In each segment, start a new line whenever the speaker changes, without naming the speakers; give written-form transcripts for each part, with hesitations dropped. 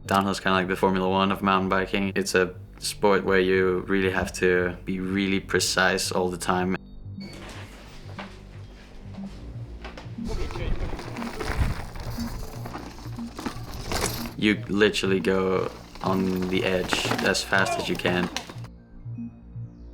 Downhill is kind of like the Formula One of mountain biking. It's a sport where you really have to be really precise all the time. You literally go on the edge as fast as you can.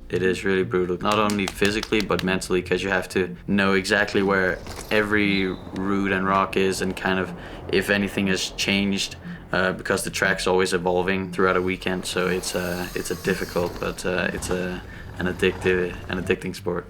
It is really brutal, not only physically but mentally, because you have to know exactly where every root and rock is and kind of if anything has changed, because the track's always evolving throughout a weekend. So it's a difficult, but it's an addicting sport.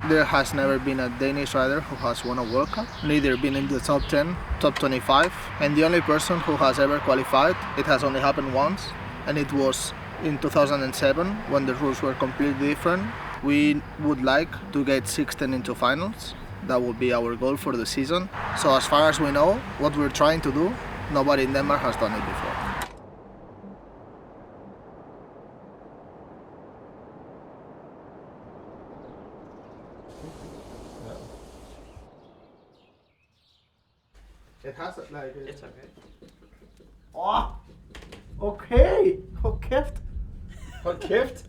There has never been a Danish rider who has won a World Cup, neither been in the top 10, top 25, and the only person who has ever qualified, it has only happened once, and it was in 2007 when the rules were completely different. We would like to get Sixten into finals. That would be our goal for the season. So as far as we know, what we're trying to do, nobody in Denmark has done it before. It has like...
It's okay.
Oh, okay. Hold kæft. Hold kæft.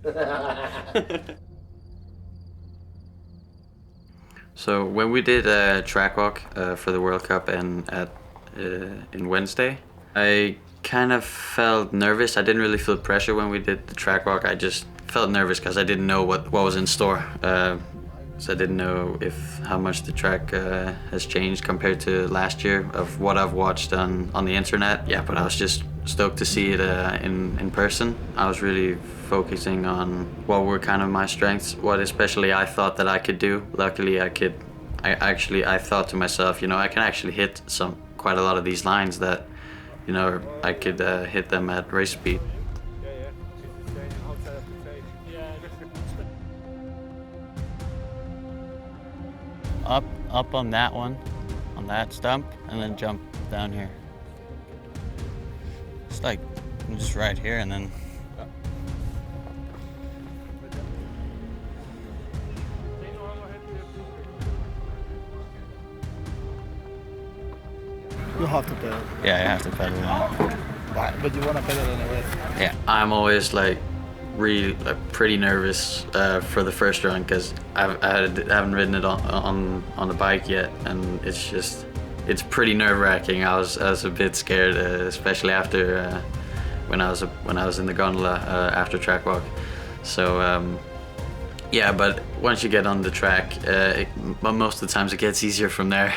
So when we did a track walk for the World Cup and in Wednesday, I kind of felt nervous. I didn't really feel pressure when we did the track walk. I just felt nervous because I didn't know what was in store. So I didn't know how much the track has changed compared to last year of what I've watched on the internet. Yeah, but I was just stoked to see it in person. I was really focusing on what were kind of my strengths, what especially I thought that I could do. Luckily I thought to myself, you know, I can actually hit quite a lot of these lines that, you know, I could hit them at race speed. Up on that one, on that stump, and then jump down here. It's like just right here, and then.
You have to pedal.
Yeah, I have to pedal now.
But you want to pedal anyway.
Yeah, I'm always like really pretty nervous for the first run because I haven't ridden it on the bike yet, and it's pretty nerve-wracking. I was a bit scared, especially after when I was in the gondola after track walk. So yeah, but once you get on the track, most of the times it gets easier from there.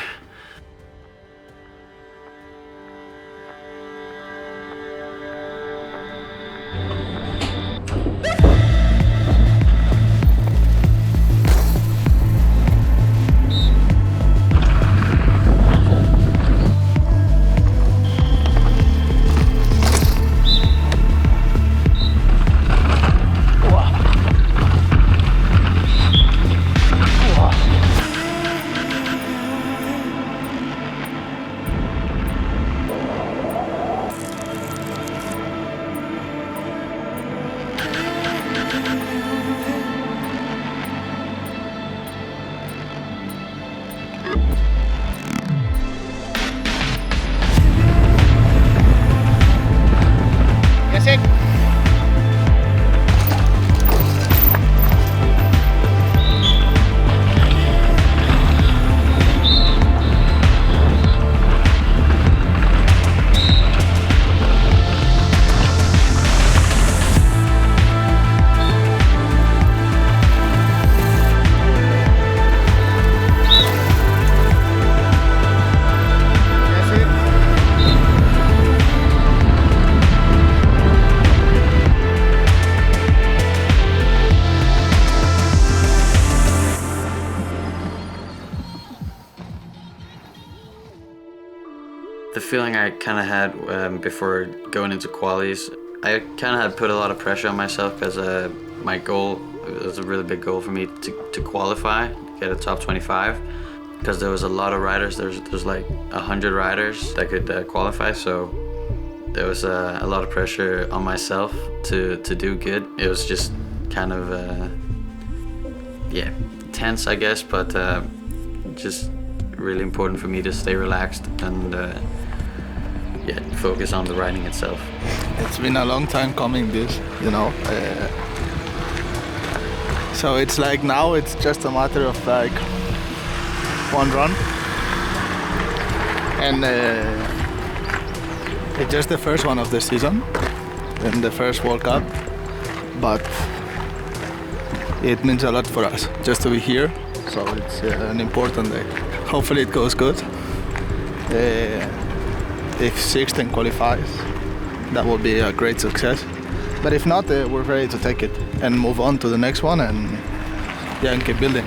The feeling I kind of had before going into qualies, I kind of had put a lot of pressure on myself because my goal, it was a really big goal for me to qualify, get a top 25, because there was a lot of riders. There's like 100 riders that could qualify, so there was a lot of pressure on myself to do good. It was just kind of yeah, tense, I guess, but just really important for me to stay relaxed and yeah, focus on the riding itself.
It's been a long time coming, this, you know. So it's like now it's just a matter of like one run, and it's just the first one of the season and the first World Cup, but it means a lot for us just to be here. So it's an important day. Hopefully it goes good. If Sixten qualifies, that will be a great success. But if not, we're ready to take it and move on to the next one and keep building.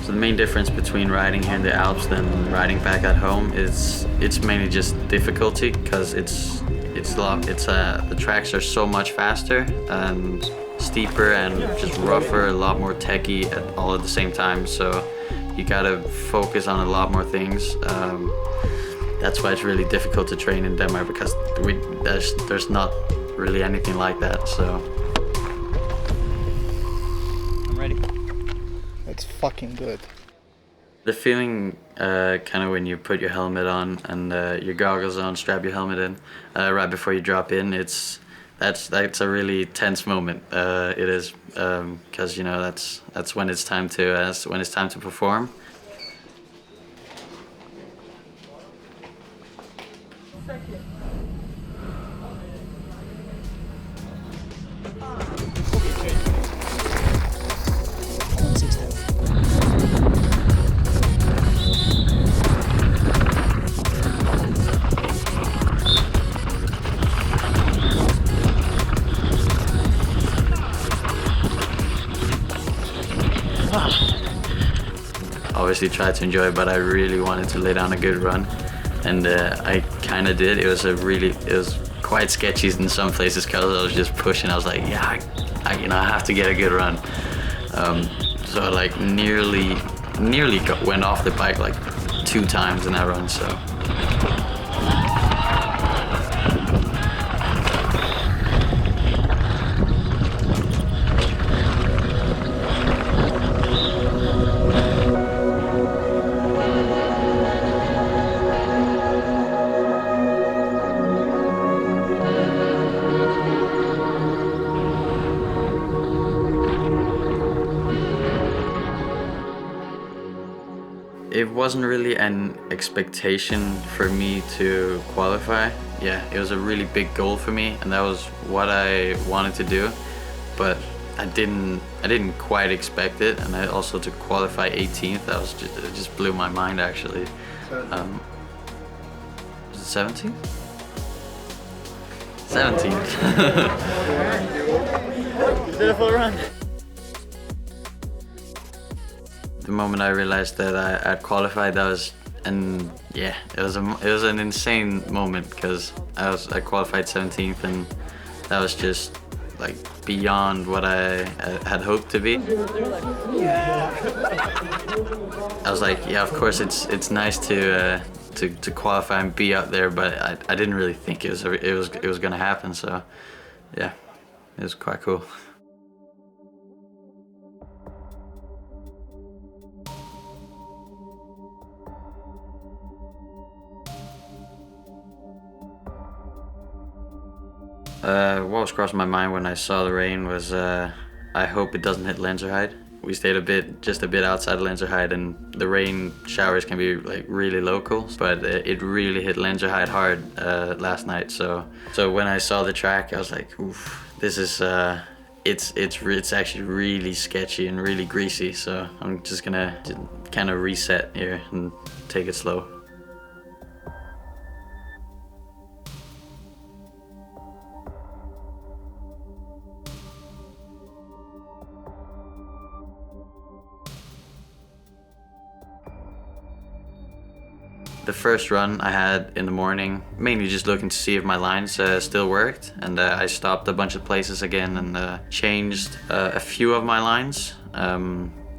So the main difference between riding here in the Alps than riding back at home is it's mainly just difficulty, because the tracks are so much faster and steeper and just rougher, a lot more techy all at the same time. So you gotta focus on a lot more things. That's why it's really difficult to train in Denmark, because there's not really anything like that. So
I'm ready.
It's fucking good.
the feeling, kind of when you put your helmet on and your goggles on, strap your helmet in, right before you drop in, that's a really tense moment. It is, because you know that's when it's time to perform. Obviously tried to enjoy it, but I really wanted to lay down a good run, and I kind of did. It was quite sketchy in some places because I was just pushing. I was like, yeah, I have to get a good run. So I like nearly went off the bike like 2 times in that run. So. It wasn't really an expectation for me to qualify. Yeah, it was a really big goal for me, and that was what I wanted to do. But I didn't quite expect it, and I also to qualify 18th. It just blew my mind actually. Was it 17th? 17th.
You did a full run.
The moment I realized that I had qualified, it was an insane moment, because I qualified 17th, and that was just like beyond what I had hoped to be. I was like, yeah, of course it's nice to qualify and be out there, but I didn't really think it was gonna happen. So yeah, it was quite cool. What was crossing my mind when I saw the rain was I hope it doesn't hit Lenzerheide. We stayed just a bit outside of Lenzerheide, and the rain showers can be like really local, but it really hit Lenzerheide hard last night. So when I saw the track, I was like, oof, this is it's actually really sketchy and really greasy. So I'm just gonna kind of reset here and take it slow. The first run I had in the morning, mainly just looking to see if my lines still worked, and I stopped a bunch of places again and changed a few of my lines,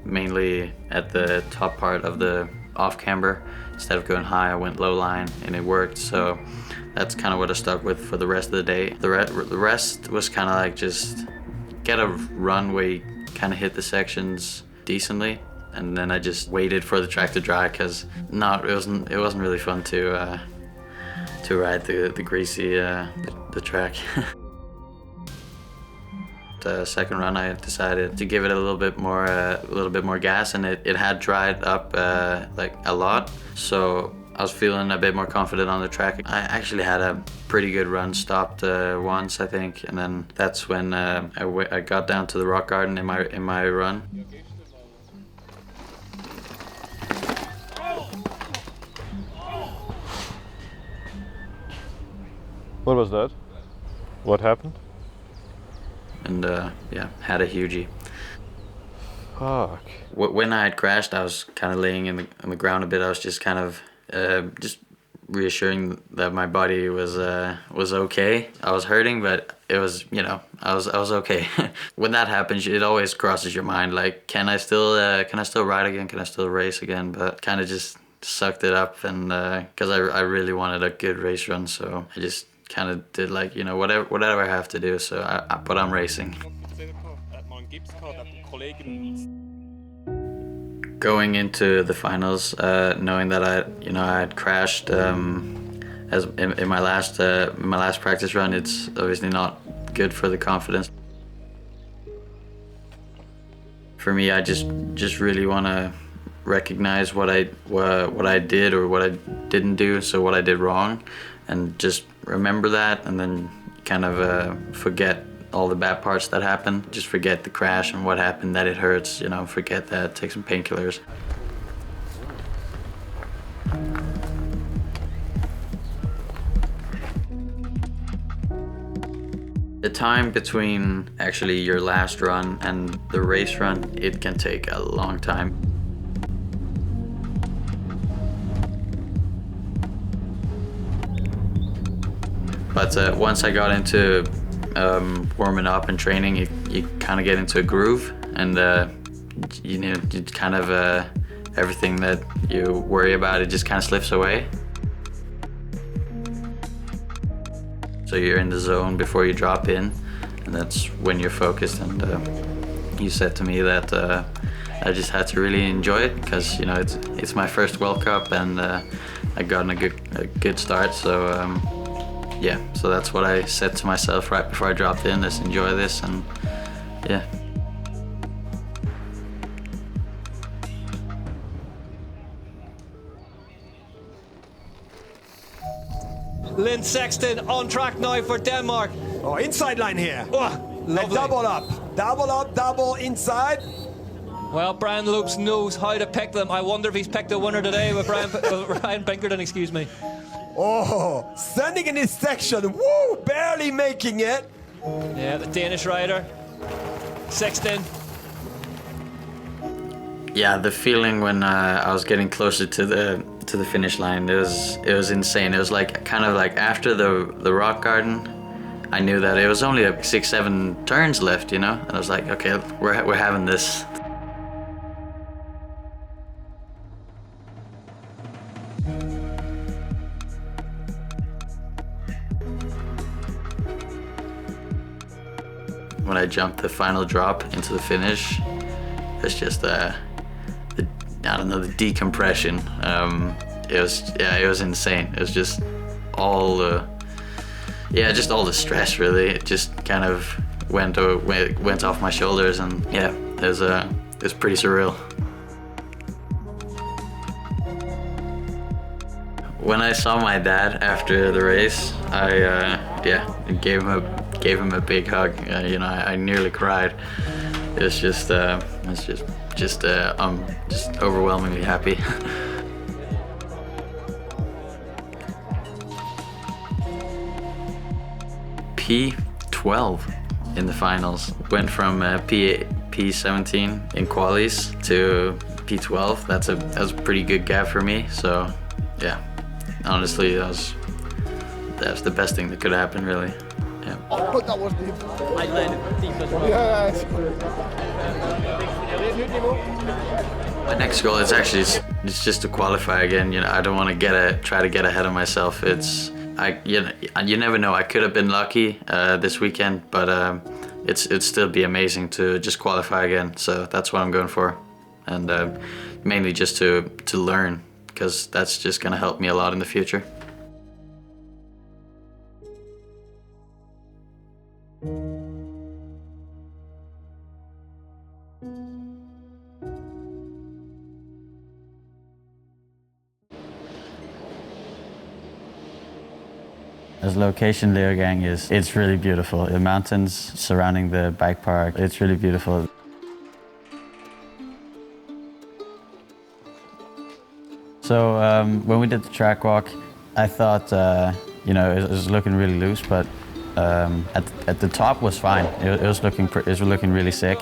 mainly at the top part of the off camber. Instead of going high, I went low line, and it worked. So that's kind of what I stuck with for the rest of the day. The rest was kind of like just get a run where you kind of hit the sections decently, and then I just waited for the track to dry because it wasn't really fun to ride the greasy the track. The second run, I decided to give it a little bit more gas, and it had dried up like a lot, so I was feeling a bit more confident on the track. I actually had a pretty good run, stopped once I think, and then that's when I got down to the rock garden in my run.
What was that? What happened?
And yeah, had a hugie.
Fuck.
When I had crashed, I was kind of laying in the ground a bit. I was just kind of just reassuring that my body was okay. I was hurting, but it was, you know, I was okay. When that happens, it always crosses your mind, like, can I still ride again? Can I still race again? But kind of just sucked it up, and because I really wanted a good race run, so I just kind of did, like, you know, whatever I have to do. So but I'm racing. Going into the finals, knowing that I had crashed as in my last practice run, it's obviously not good for the confidence. For me, I just really want to recognize what I did or what I didn't do, so what I did wrong, and just remember that, and then kind of forget all the bad parts that happened. Just forget the crash and what happened, that it hurts, you know, forget that, take some painkillers. The time between actually your last run and the race run, it can take a long time. But once I got into warming up and training, you kind of get into a groove, and you know, you kind of everything that you worry about, it just kind of slips away. So you're in the zone before you drop in, and that's when you're focused. And you said to me that I just had to really enjoy it, because, you know, it's my first World Cup, and I got a good start. So yeah, so that's what I said to myself right before I dropped in: let's enjoy this, and yeah.
Lynn Sixten on track now for Denmark.
Oh, inside line here.
Oh,
And
lovely.
double inside.
Well, Brian Lopes knows how to pick them. I wonder if he's picked a winner today with Ryan Pinkerton, excuse me.
Oh, standing in this section. Woo, barely making it.
Yeah, the Danish rider, Sixten.
Yeah, the feeling when I was getting closer to the finish line, it was insane. It was like kind of like after the rock garden, I knew that it was only like 6-7 turns left, you know, and I was like, okay, we're having this. When I jumped the final drop into the finish, it's just I don't know, the decompression. It was insane. It was just all the stress, really. It just kind of went off my shoulders, and yeah, it was pretty surreal. When I saw my dad after the race, I gave him a big hug. You know, I nearly cried. I'm just overwhelmingly happy. P12 in the finals. Went from P17 in qualies to P12. That's a pretty good gap for me. So yeah, honestly, that's the best thing that could happen, really. Yeah.
Oh, that was deep.
I landed deep as well.
Yeah.
My next goal is actually it's just to qualify again. You know, I don't want to try to get ahead of myself. You never know. I could have been lucky this weekend, but it'd still be amazing to just qualify again. So that's what I'm going for. and mainly just to learn, because that's just gonna help me a lot in the future. This location, Leogang, it's really beautiful. The mountains surrounding the bike park, it's really beautiful. So when we did the track walk, I thought, you know, it was looking really loose, but at the top was fine. It was looking really sick.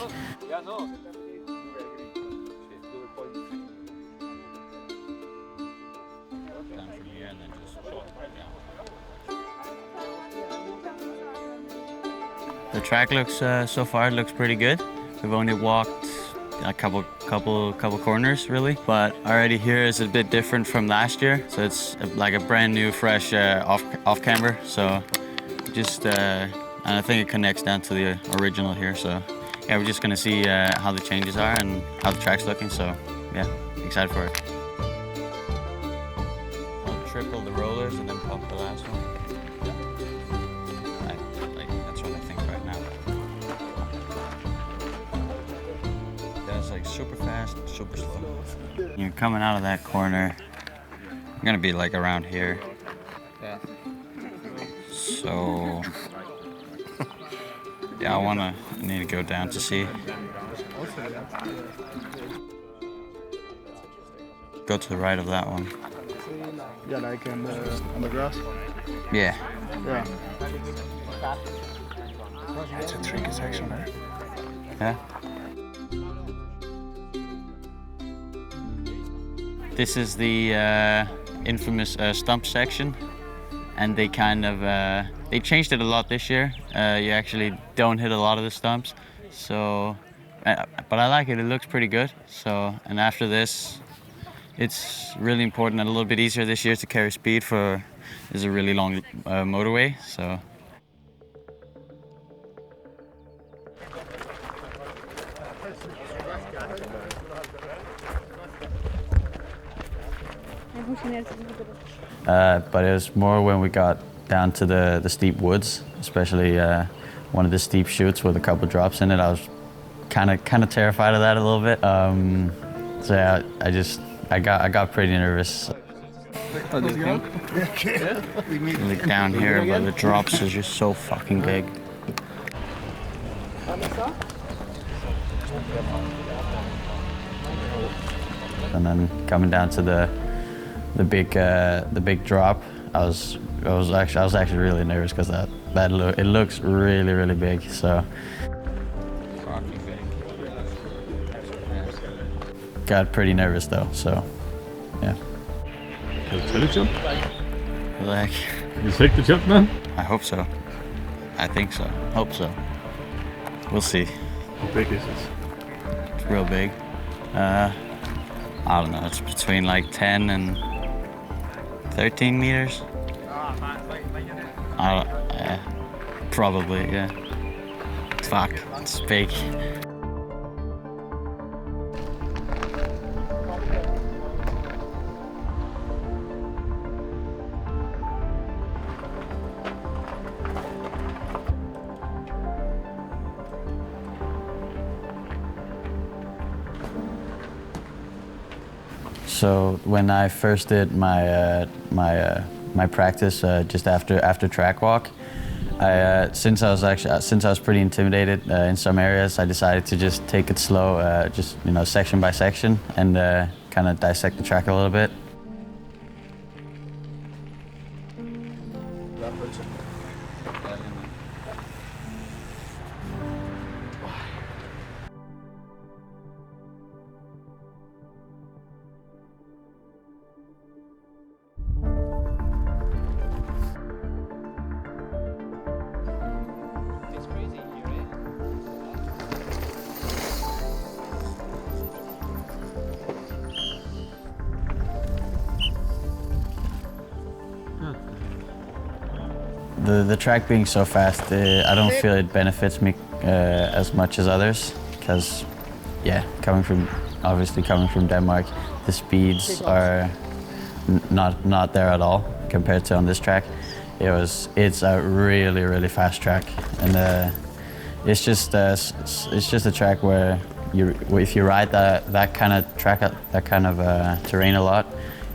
The track looks so far it looks pretty good. We've only walked a couple corners really, but already here is a bit different from last year. So it's like a brand new, fresh off camber. So just and I think it connects down to the original here. So yeah, we're just gonna see how the changes are and how the track's looking. So yeah, excited for it. I'll triple the rollers and then pump the last one. That's what I think right now. That's like super fast, super slow. You're coming out of that corner. I'm gonna be like around here.
Yeah.
So yeah, I need to go down to see. Go to the right of that one.
Yeah, like on the grass.
Yeah.
Yeah. It's a tricky section there.
Yeah. This is the infamous stump section, and they kind of they changed it a lot this year. You actually don't hit a lot of the stumps, so but I like it. It looks pretty good. So, and after this, it's really important and a little bit easier this year to carry speed for. There's a really long motorway, so. But it was more when we got down to the steep woods, especially one of the steep chutes with a couple drops in it. I was kind of terrified of that a little bit. So yeah, I got pretty nervous. Like down here, but the drops are just so fucking big. And then coming down to the big drop, I was actually really nervous because it looks really big. So got pretty nervous though. So yeah.
Can you tell it jump?
Like.
You take the jump, man?
I hope so. I think so. Hope so. We'll see.
How big is this?
It's real big. I don't know. It's between like 10 and 13 meters. Probably, yeah. Fuck, it's big. So when I first did my practice just after track walk, since I was pretty intimidated in some areas, I decided to just take it slow, just section by section, and kind of dissect the track a little bit. The track being so fast, I don't feel it benefits me as much as others, because yeah, coming from Obviously, coming from Denmark, the speeds are not there at all compared to on this track. It's a really fast track, and it's just a track where if you ride that kind of track, that kind of terrain a lot,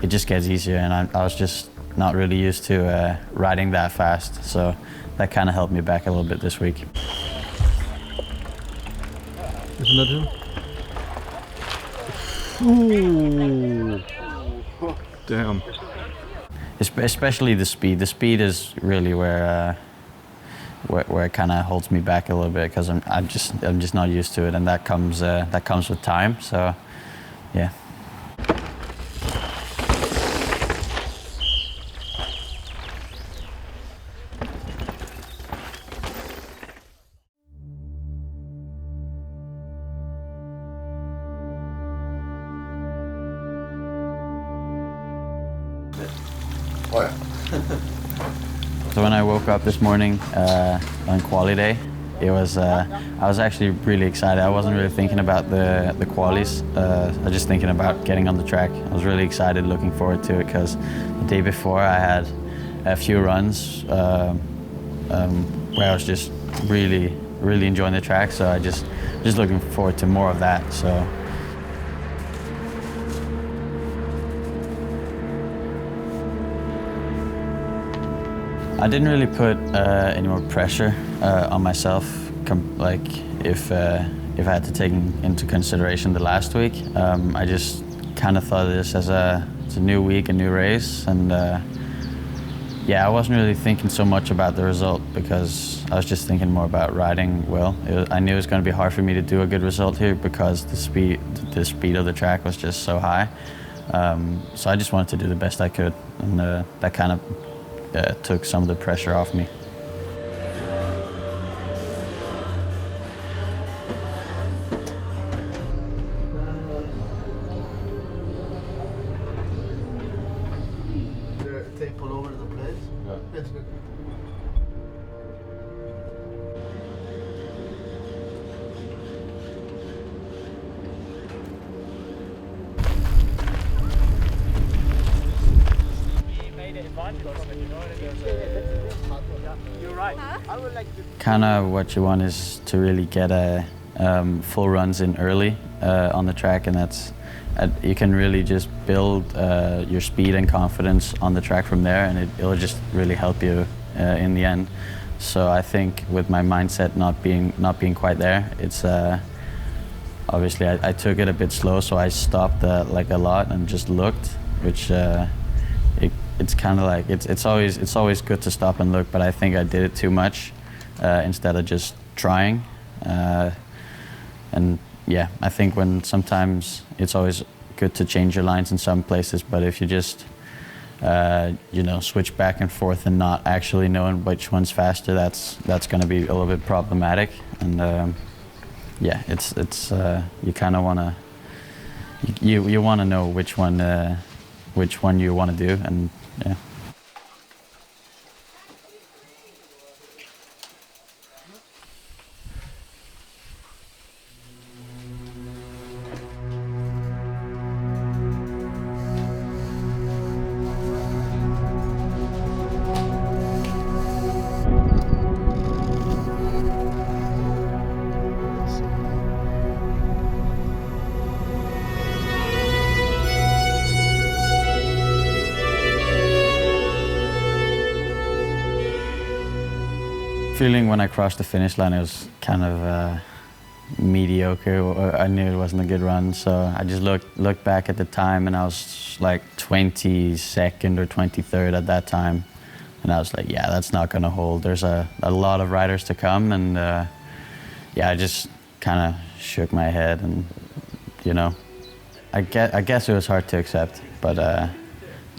it just gets easier. And I was just not really used to riding that fast, so that kind of helped me back a little bit this week.
Isn't that him? Ooh. Damn.
Especially the speed. The speed is really where it kind of holds me back a little bit, because I'm just not used to it, and that comes with time. So, yeah. So when I woke up this morning on quali day, I was actually really excited. I wasn't really thinking about the qualies. I was just thinking about getting on the track. I was really excited, looking forward to it, because the day before I had a few runs where I was just really enjoying the track. So I just looking forward to more of that. So. I didn't really put any more pressure on myself, like if I had to take into consideration the last week. I just kind of thought of this as it's a new week, a new race, and yeah, I wasn't really thinking so much about the result, because I was just thinking more about riding well. I knew it was going to be hard for me to do a good result here, because the speed of the track was just so high. So I just wanted to do the best I could, and that kind of took some of the pressure off me.
Tape all over the place.
Yeah.
That's good.
Kind of what you want is to really get full runs in early on the track, and you can really just build your speed and confidence on the track from there, and it'll just really help you in the end. So I think with my mindset not being quite there, it's obviously I took it a bit slow, so I stopped like a lot and just looked, which it's kind of like it's always good to stop and look, but I think I did it too much instead of just trying. And yeah, I think sometimes it's always good to change your lines in some places, but if you just switch back and forth and not actually knowing which one's faster, that's going to be a little bit problematic. And yeah, it's you kind of want to you want to know which one you want to do, and yeah. Feeling when I crossed the finish line, it was kind of mediocre. I knew it wasn't a good run, so I just looked back at the time, and I was like 22nd or 23rd at that time, and I was like, yeah, that's not going to hold. There's a lot of riders to come, and yeah, I just kind of shook my head, and I guess it was hard to accept, but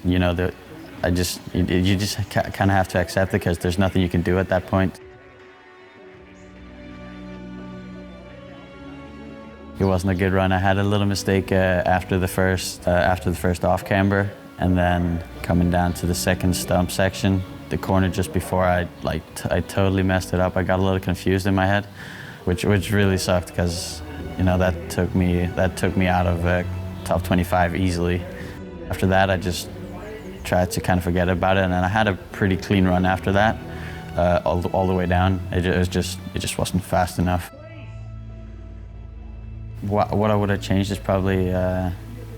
you just kind of have to accept it, because there's nothing you can do at that point. It wasn't a good run. I had a little mistake after the first off camber, and then coming down to the second stump section, the corner just before, I totally messed it up. I got a little confused in my head, which really sucked, because you know, that took me out of top 25 easily. After that, I just tried to kind of forget about it, and then I had a pretty clean run after that, all the way down. It just wasn't fast enough. What I would have changed is probably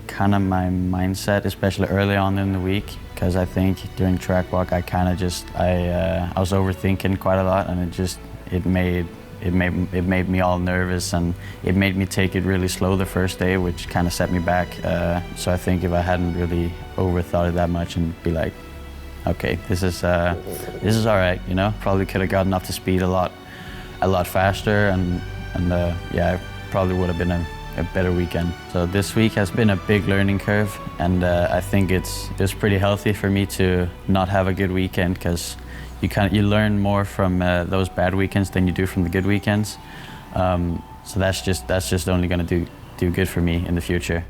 kind of my mindset, especially early on in the week, because I think during track walk I kind of just I was overthinking quite a lot, and it made me all nervous, and it made me take it really slow the first day, which kind of set me back. So I think if I hadn't really overthought it that much and be like, okay, this is all right, you know, probably could have gotten up to speed a lot faster, and yeah, it probably would have been a better weekend. So this week has been a big learning curve, and I think it's pretty healthy for me to not have a good weekend, because you learn more from those bad weekends than you do from the good weekends. So that's just only going to do good for me in the future.